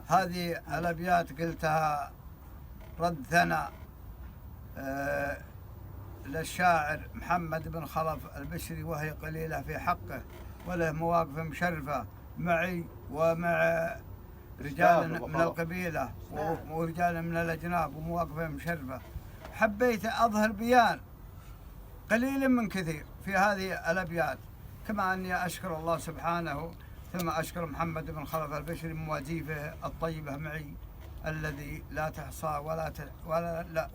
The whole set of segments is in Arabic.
هذه الأبيات قلتها رد ثناء للشاعر محمد بن خلف البشري، وهي قليلة في حقه، وله مواقف مشرفة معي ومع رجال من القبيلة ورجال من الأجناب، ومواقف مشرفة. حبيت أظهر بيان قليل من كثير في هذه الأبيات، كما أني أشكر الله سبحانه، ثم أشكر محمد بن خلف البشري مواجيفه الطيبة معي الذي لا تحصى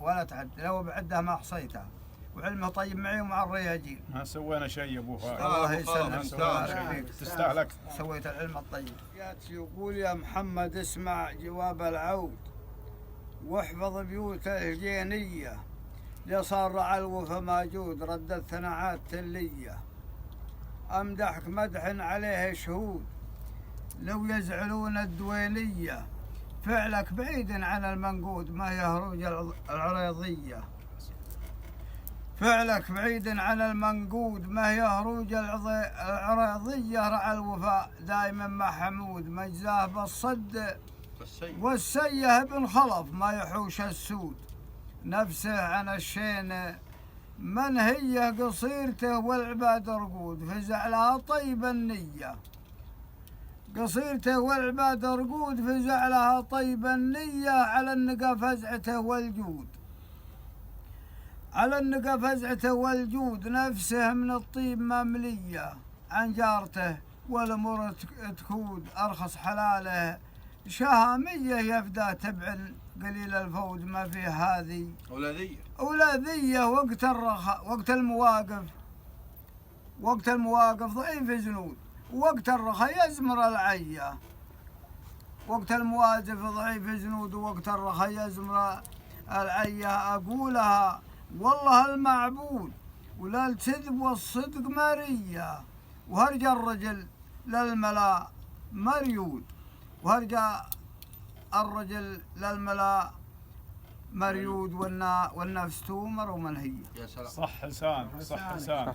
ولا تعد، لو بعدها ما حصيتها، وعلمه طيب معي ومع الرياجيل. ما سوينا شيء ابو فهد. الله يسلمك، تستاهلك. سويت العلم الطيب. يقول يا محمد اسمع جواب العود، واحفظ بيوت الجينية، لصار رعى الوفا ماجود، رد الثناعات تلية، أمدحك مدح عليه شهود، لو يزعلون الدوينية، فعلك بعيد عن المنقود، ما يهرج العريضية، فعلك بعيد عن المنقود، ما يهرج العريضية، رعى الوفاء دائما مع حمود، مجزاه بالصد والسيه بن خلف، ما يحوش السود، نفسه عن الشين منهية، قصيرته والعباد رقود، فزع لها طيب النية، قصيرته والعباد رقود، فزع لها طيب النية، على النقا فزعته والجود، على النقا فزعته والجود، نفسه من الطيب مملية، عن جارته والأمور تكود، أرخص حلاله شهامية، يفدى تبع قليل الفود، ما في هذه أولادية وقت الرخاء، وقت المواقف ضعيف زنود، وقت الرخاء يزمر العية، وقت المواقف ضعيف زنود، ووقت الرخاء يزمر العية، أقولها والله المعبود، ولا الكذب والصدق مرية، وهرجى الرجل للملا مريود، وهرجى الرجل للملا مريود، والنفس تومر ومنهية. صح لسان، صح لسان.